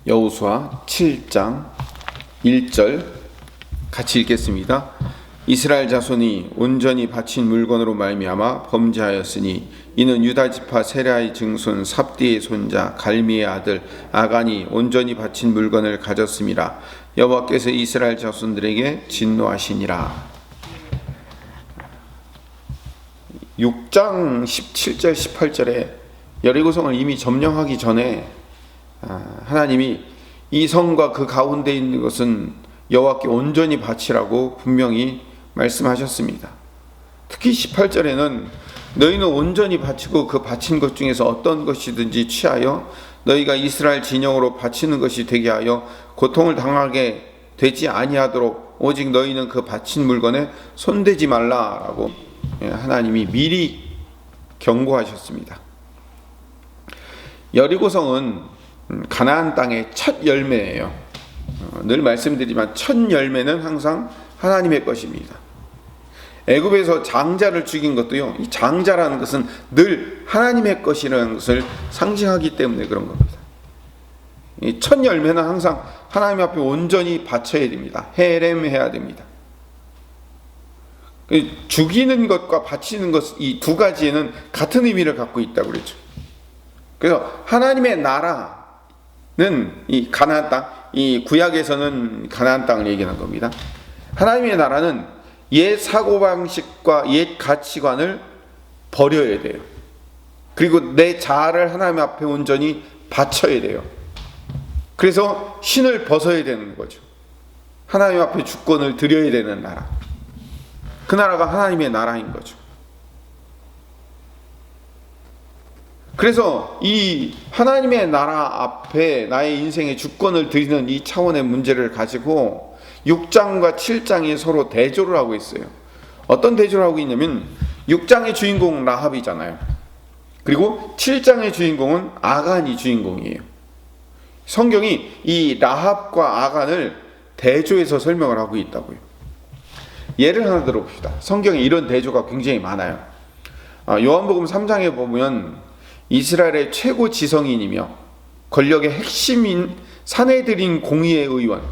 여호수아 7장 1절 같이 읽겠습니다. 이스라엘 자손이 온전히 바친 물건으로 말미암아 범죄하였으니 이는 유다 지파 세라의 증손 삽디의 손자 갈미의 아들 아간이 온전히 바친 물건을 가졌음이라. 여호와께서 이스라엘 자손들에게 진노하시니라. 6장 17절 18절에 여리고성을 이미 점령하기 전에 하나님이 이 성과 그 가운데 있는 것은 여호와께 온전히 바치라고 분명히 말씀하셨습니다. 특히 18절에는 너희는 온전히 바치고 그 바친 것 중에서 어떤 것이든지 취하여 너희가 이스라엘 진영으로 바치는 것이 되게 하여 고통을 당하게 되지 아니하도록 오직 너희는 그 바친 물건에 손대지 말라라고 하나님이 미리 경고하셨습니다. 여리고성은 가나안 땅의 첫 열매예요. 늘 말씀드리지만 첫 열매는 항상 하나님의 것입니다. 애굽에서 장자를 죽인 것도요, 이 장자라는 것은 늘 하나님의 것이라는 것을 상징하기 때문에 그런 겁니다. 이 첫 열매는 항상 하나님 앞에 온전히 바쳐야 됩니다. 해렘해야 됩니다. 죽이는 것과 바치는 것, 이 두 가지에는 같은 의미를 갖고 있다고 그랬죠. 그래서 하나님의 나라는 이 가나안 땅, 이 구약에서는 가나안 땅을 얘기하는 겁니다. 하나님의 나라는 옛 사고방식과 옛 가치관을 버려야 돼요. 그리고 내 자아를 하나님 앞에 온전히 바쳐야 돼요. 그래서 신을 벗어야 되는 거죠. 하나님 앞에 주권을 드려야 되는 나라. 그 나라가 하나님의 나라인 거죠. 그래서 이 하나님의 나라 앞에 나의 인생의 주권을 드리는 이 차원의 문제를 가지고 6장과 7장이 서로 대조를 하고 있어요. 어떤 대조를 하고 있냐면 6장의 주인공은 라합이잖아요. 그리고 7장의 주인공은 아간이 주인공이에요. 성경이 이 라합과 아간을 대조해서 설명을 하고 있다고요. 예를 하나 들어봅시다. 성경에 이런 대조가 굉장히 많아요. 요한복음 3장에 보면 이스라엘의 최고 지성인이며 권력의 핵심인 사내들인 공의의 의원,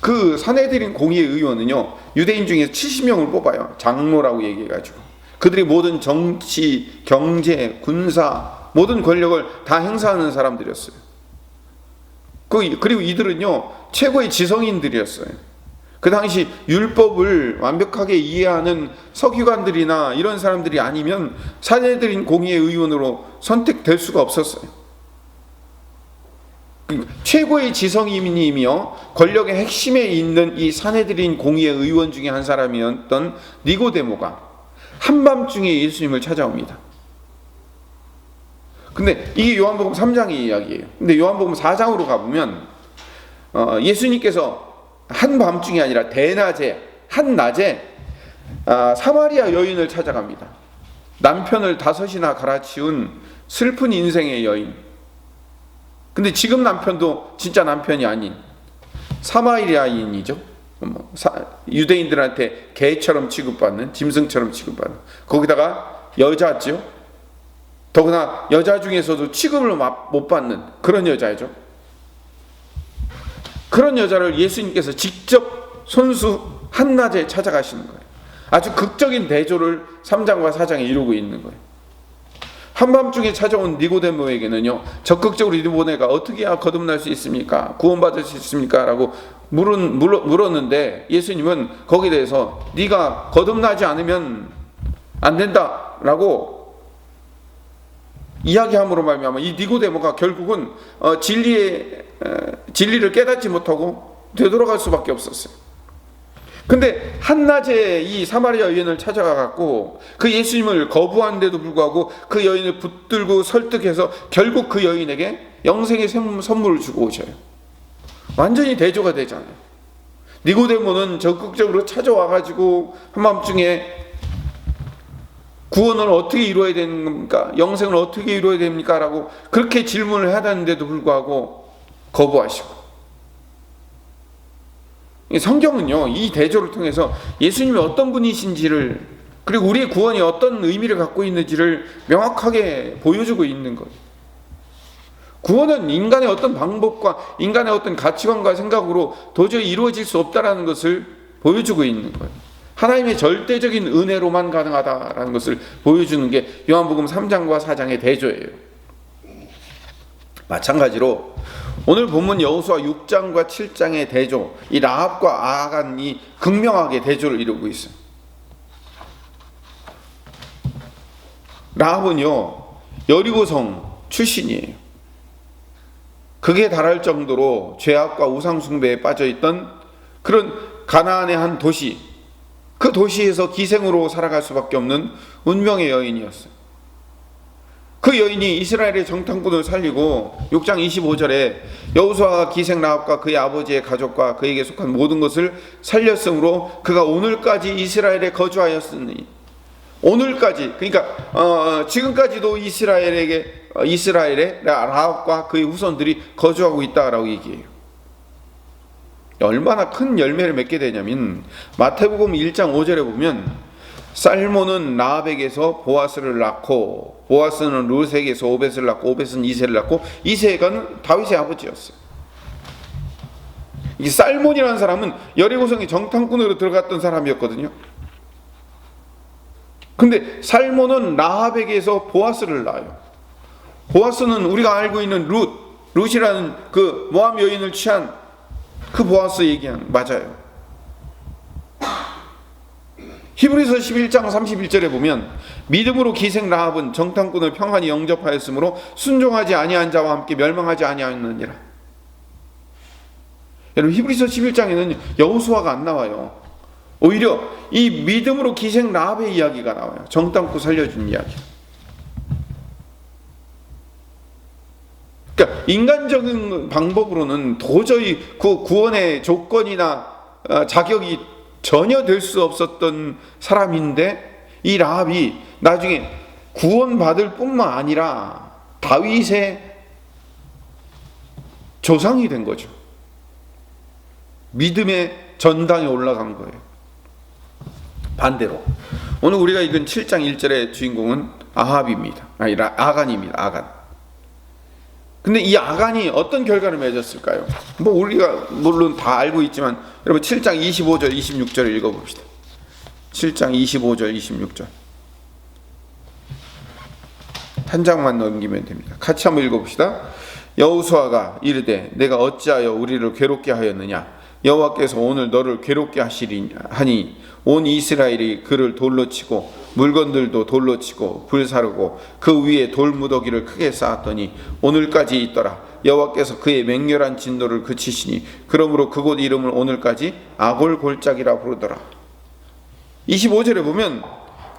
그 사내들인 공의의 의원은요, 유대인 중에서 70명을 뽑아요. 장로라고 얘기해가지고 그들이 모든 정치, 경제, 군사 모든 권력을 다 행사하는 사람들이었어요. 그리고 이들은요 최고의 지성인들이었어요. 그 당시 율법을 완벽하게 이해하는 서기관들이나 이런 사람들이 아니면 사내들인 공의의 의원으로 선택될 수가 없었어요. 최고의 지성인이며 권력의 핵심에 있는 이 사내들인 공의의 의원 중에 한 사람이었던 니고데모가 한밤중에 예수님을 찾아옵니다. 근데 이게 요한복음 3장의 이야기예요. 근데 요한복음 4장으로 가보면 예수님께서 한밤중이 아니라 대낮에, 한낮에 사마리아 여인을 찾아갑니다. 남편을 5이나 갈아치운 슬픈 인생의 여인. 근데 지금 남편도 진짜 남편이 아닌 사마리아인이죠. 유대인들한테 개처럼 취급받는, 짐승처럼 취급받는. 거기다가 여자죠. 더구나 여자 중에서도 취급을 못 받는 그런 여자죠. 그런 여자를 예수님께서 직접 손수 한낮에 찾아가시는 거예요. 아주 극적인 대조를 3장과 4장에 이루고 있는 거예요. 한밤중에 찾아온 니고데모에게는요, 적극적으로 니고데모가 어떻게 해야 거듭날 수 있습니까? 구원받을 수 있습니까? 라고 물었는데 예수님은 거기에 대해서 네가 거듭나지 않으면 안 된다 라고 이야기함으로 말미암아 이 니고데모가 결국은 진리를 깨닫지 못하고 되돌아갈 수밖에 없었어요. 근데 한낮에 이 사마리아 여인을 찾아가고 그 예수님을 거부하는데도 불구하고 그 여인을 붙들고 설득해서 결국 그 여인에게 영생의 선물을 주고 오셔요. 완전히 대조가 되잖아요. 니고데모는 적극적으로 찾아와가지고 한밤중에 구원을 어떻게 이루어야 되는 겁니까? 영생을 어떻게 이루어야 됩니까? 라고 그렇게 질문을 하는데도 불구하고 거부하시고. 성경은요 이 대조를 통해서 예수님이 어떤 분이신지를, 그리고 우리의 구원이 어떤 의미를 갖고 있는지를 명확하게 보여주고 있는 거예요. 구원은 인간의 어떤 방법과 인간의 어떤 가치관과 생각으로 도저히 이루어질 수 없다라는 것을 보여주고 있는 거예요. 하나님의 절대적인 은혜로만 가능하다라는 것을 보여주는 게 요한복음 3장과 4장의 대조예요. 마찬가지로 오늘 본문 여호수아 6장과 7장의 대조, 이 라합과 아간이 극명하게 대조를 이루고 있어요. 라합은요, 여리고성 출신이에요. 극에 달할 정도로 죄악과 우상 숭배에 빠져있던 그런 가나안의 한 도시, 그 도시에서 기생으로 살아갈 수밖에 없는 운명의 여인이었어요. 그 여인이 이스라엘의 정탐꾼을 살리고 6장 25절에 여호수아가 기생 라합과 그의 아버지의 가족과 그에게 속한 모든 것을 살렸으므로 그가 오늘까지 이스라엘에 거주하였으니, 오늘까지, 그러니까 지금까지도 이스라엘에 라합과 그의 후손들이 거주하고 있다라고 얘기해요. 얼마나 큰 열매를 맺게 되냐면 마태복음 1장 5절에 보면 살몬은 라합에게서 보아스를 낳고, 보아스는 룻에게서 오벳을 낳고, 오벳은 이새를 낳고, 이새가 다윗의 아버지였어요. 이 살몬이라는 사람은 여리고성의 정탐꾼으로 들어갔던 사람이었거든요. 근데 살몬은 라합에게서 보아스를 낳아요. 보아스는 우리가 알고 있는 룻이라는 그 모함 여인을 취한 그 보아스 얘기한 맞아요. 히브리서 11장 31절에 보면 믿음으로 기생 라합은 정탐꾼을 평안히 영접하였으므로 순종하지 아니한 자와 함께 멸망하지 아니하였느니라. 여러분, 히브리서 11장에는 여호수아가 안 나와요. 오히려 이 믿음으로 기생 라합의 이야기가 나와요. 정탐꾼 살려준 이야기. 그러니까 인간적인 방법으로는 도저히 그 구원의 조건이나 자격이 전혀 될 수 없었던 사람인데, 이 라합이 나중에 구원받을 뿐만 아니라 다윗의 조상이 된 거죠. 믿음의 전당에 올라간 거예요. 반대로 오늘 우리가 읽은 7장 1절의 주인공은 아합입니다. 아간입니다. 아간. 근데 이 아간이 어떤 결과를 맺었을까요? 뭐 우리가 물론 다 알고 있지만 여러분 7장 25절 26절을 읽어봅시다. 7장 25절 26절 한 장만 넘기면 됩니다. 같이 한번 읽어봅시다. 여호수아가 이르되 내가 어찌하여 우리를 괴롭게 하였느냐? 여호와께서 오늘 너를 괴롭게 하니 온 이스라엘이 그를 돌로 치고 물건들도 돌로 치고 불사르고 그 위에 돌무더기를 크게 쌓았더니 오늘까지 있더라. 여호와께서 그의 맹렬한 진노를 그치시니 그러므로 그곳 이름을 오늘까지 아골골짜기라 부르더라. 25절에 보면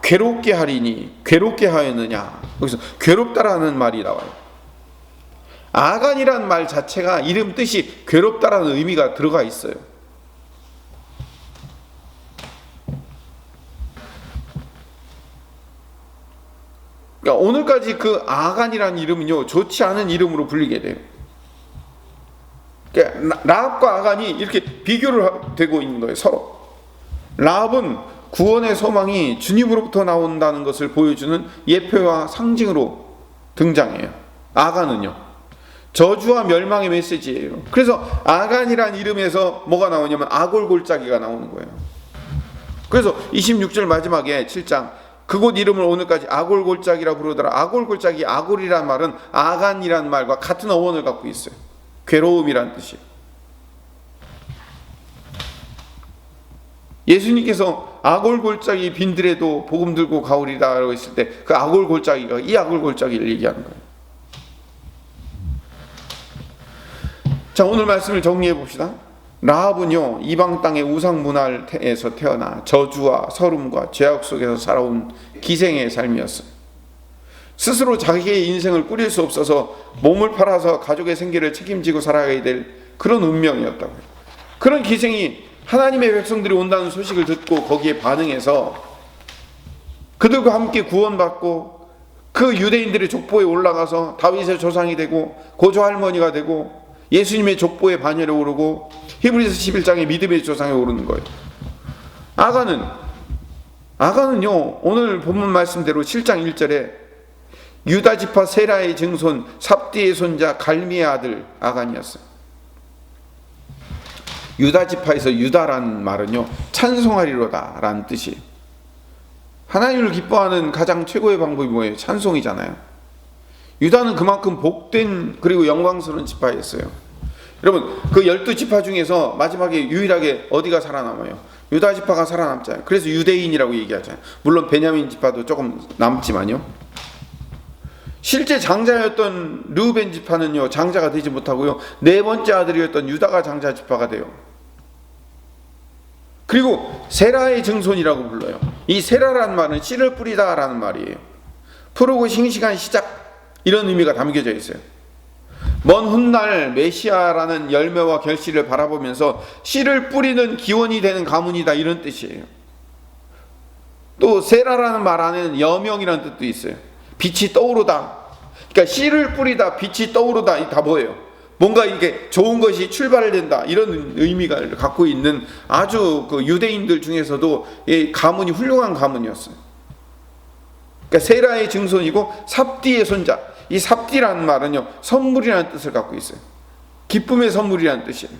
괴롭게 하리니, 괴롭게 하였느냐, 여기서 괴롭다라는 말이 나와요. 아간이라는 말 자체가 이름 뜻이 괴롭다라는 의미가 들어가 있어요. 그러니까 오늘까지 그 아간이라는 이름은요, 좋지 않은 이름으로 불리게 돼요. 그러니까 라합과 아간이 이렇게 비교를 되고 있는 거예요, 서로. 라합은 구원의 소망이 주님으로부터 나온다는 것을 보여주는 예표와 상징으로 등장해요. 아간은요, 저주와 멸망의 메시지예요. 그래서 아간이라는 이름에서 뭐가 나오냐면 아골골짜기가 나오는 거예요. 그래서 26절 마지막에 7장 그곳 이름을 오늘까지 아골골짜기라 부르더라. 아골골짜기, 아골이란 말은 아간이란 말과 같은 어원을 갖고 있어요. 괴로움이란 뜻이에요. 예수님께서 아골골짜기 빈들에도 복음 들고 가오리다라고 했을 때 그 아골골짜기가 이 아골골짜기를 얘기하는 거예요. 자, 오늘 말씀을 정리해 봅시다. 라합은요, 이방 땅의 우상 문화에서 태어나 저주와 서름과 죄악 속에서 살아온 기생의 삶이었어요. 스스로 자기의 인생을 꾸릴 수 없어서 몸을 팔아서 가족의 생계를 책임지고 살아가야 될 그런 운명이었다고요. 그런 기생이 하나님의 백성들이 온다는 소식을 듣고 거기에 반응해서 그들과 함께 구원받고 그 유대인들의 족보에 올라가서 다윗의 조상이 되고 고조할머니가 되고 예수님의 족보의 반열에 오르고 히브리서 11장의 믿음의 조상에 오르는 거예요. 아간은요, 오늘 본문 말씀대로 7장 1절에 유다 지파 세라의 증손 삽디의 손자 갈미의 아들 아간이었어요. 유다 지파에서 유다라는 말은요, 찬송하리로다 라는 뜻이에요. 하나님을 기뻐하는 가장 최고의 방법이 뭐예요? 찬송이잖아요. 유다는 그만큼 복된 그리고 영광스러운 지파였어요. 여러분, 그 12지파 중에서 마지막에 유일하게 어디가 살아남아요? 유다 지파가 살아남잖아요. 그래서 유대인이라고 얘기하잖아요. 물론 베냐민 지파도 조금 남지만요. 실제 장자였던 르우벤 지파는요, 장자가 되지 못하고요, 네 번째 아들이었던 유다가 장자 지파가 돼요. 그리고 세라의 증손이라고 불러요. 이 세라라는 말은 씨를 뿌리다 라는 말이에요. 푸르고 싱싱한 시작, 이런 의미가 담겨져 있어요. 먼 훗날 메시아라는 열매와 결실을 바라보면서 씨를 뿌리는 기원이 되는 가문이다, 이런 뜻이에요. 또 세라라는 말 안에는 여명이라는 뜻도 있어요. 빛이 떠오르다. 그러니까 씨를 뿌리다, 빛이 떠오르다, 이 다 뭐예요? 뭔가 이게 좋은 것이 출발된다, 이런 의미가 갖고 있는 아주 그 유대인들 중에서도 이 가문이 훌륭한 가문이었어요. 그러니까 세라의 증손이고 삽디의 손자. 이 삽디라는 말은요, 선물이라는 뜻을 갖고 있어요. 기쁨의 선물이라는 뜻이에요.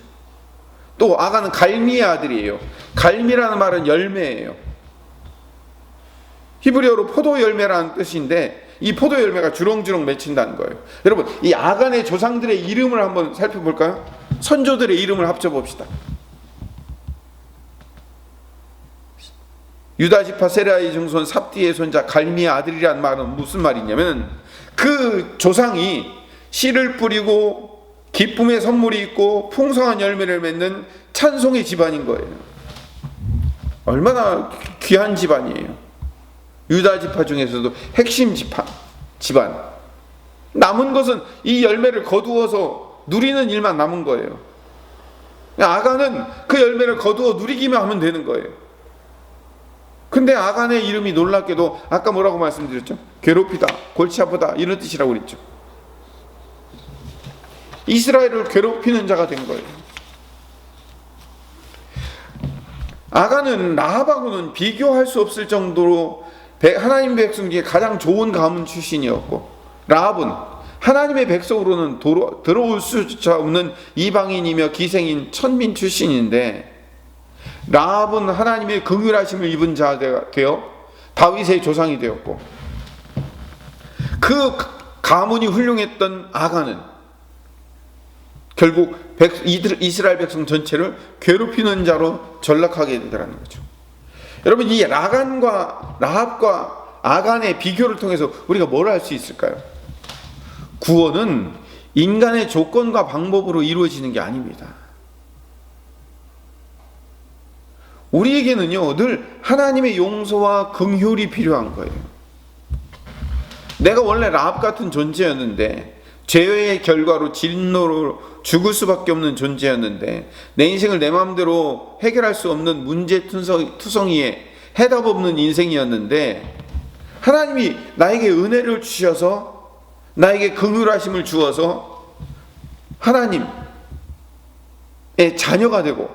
또 아가는 갈미의 아들이에요. 갈미라는 말은 열매예요. 히브리어로 포도 열매라는 뜻인데, 이 포도 열매가 주렁주렁 맺힌다는 거예요. 여러분, 이 아간의 조상들의 이름을 한번 살펴볼까요? 선조들의 이름을 합쳐봅시다. 유다 지파 세라의 증손 삽디의 손자 갈미의 아들이란 말은 무슨 말이냐면, 그 조상이 씨를 뿌리고 기쁨의 선물이 있고 풍성한 열매를 맺는 찬송의 집안인 거예요. 얼마나 귀한 집안이에요. 유다 지파 중에서도 핵심 집안. 남은 것은 이 열매를 거두어서 누리는 일만 남은 거예요. 아간은 그 열매를 거두어 누리기만 하면 되는 거예요. 근데 아간의 이름이 놀랍게도 아까 뭐라고 말씀드렸죠? 괴롭히다, 골치 아프다, 이런 뜻이라고 그랬죠. 이스라엘을 괴롭히는 자가 된 거예요. 아간은 라합하고는 비교할 수 없을 정도로 하나님 백성 중에 가장 좋은 가문 출신이었고, 라합은 하나님의 백성으로는 들어올 수조차 없는 이방인이며 기생인 천민 출신인데, 라합은 하나님의 긍휼하심을 입은 자가 되어 다윗의 조상이 되었고, 그 가문이 훌륭했던 아간은 결국 이스라엘 백성 전체를 괴롭히는 자로 전락하게 되더라는 거죠. 여러분, 이 라합과 아간의 비교를 통해서 우리가 뭘 알 수 있을까요? 구원은 인간의 조건과 방법으로 이루어지는 게 아닙니다. 우리에게는요, 늘 하나님의 용서와 긍휼이 필요한 거예요. 내가 원래 라합 같은 존재였는데, 죄의 결과로 진노로 죽을 수밖에 없는 존재였는데, 내 인생을 내 마음대로 해결할 수 없는 문제투성이에 해답 없는 인생이었는데, 하나님이 나에게 은혜를 주셔서, 나에게 긍휼하심을 주어서 하나님의 자녀가 되고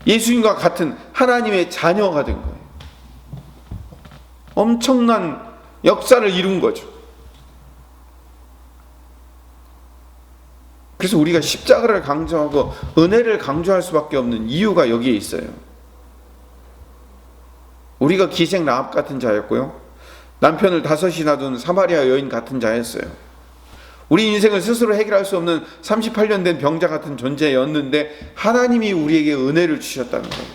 예수님과 같은 하나님의 자녀가 된 거예요. 엄청난 역사를 이룬 거죠. 그래서 우리가 십자가를 강조하고 은혜를 강조할 수밖에 없는 이유가 여기에 있어요. 우리가 기생 라합 같은 자였고요, 남편을 5이나 둔 사마리아 여인 같은 자였어요. 우리 인생을 스스로 해결할 수 없는 38년 된 병자 같은 존재였는데, 하나님이 우리에게 은혜를 주셨다는 거예요.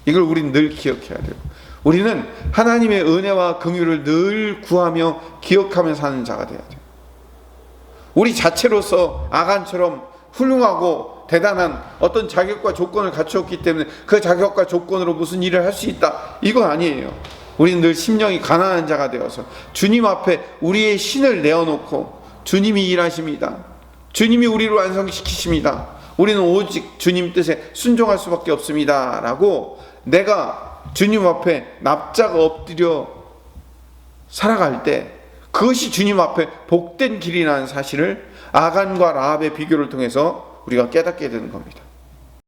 이걸 우리는 늘 기억해야 돼요. 우리는 하나님의 은혜와 긍휼을 늘 구하며 기억하며 사는 자가 돼야 돼요. 우리 자체로서 아간처럼 훌륭하고 대단한 어떤 자격과 조건을 갖추었기 때문에 그 자격과 조건으로 무슨 일을 할 수 있다, 이거 아니에요. 우리는 늘 심령이 가난한 자가 되어서 주님 앞에 우리의 신을 내어놓고, 주님이 일하십니다, 주님이 우리를 완성시키십니다, 우리는 오직 주님 뜻에 순종할 수밖에 없습니다 라고 내가 주님 앞에 납작 엎드려 살아갈 때, 그것이 주님 앞에 복된 길이라는 사실을 아간과 라합의 비교를 통해서 우리가 깨닫게 되는 겁니다.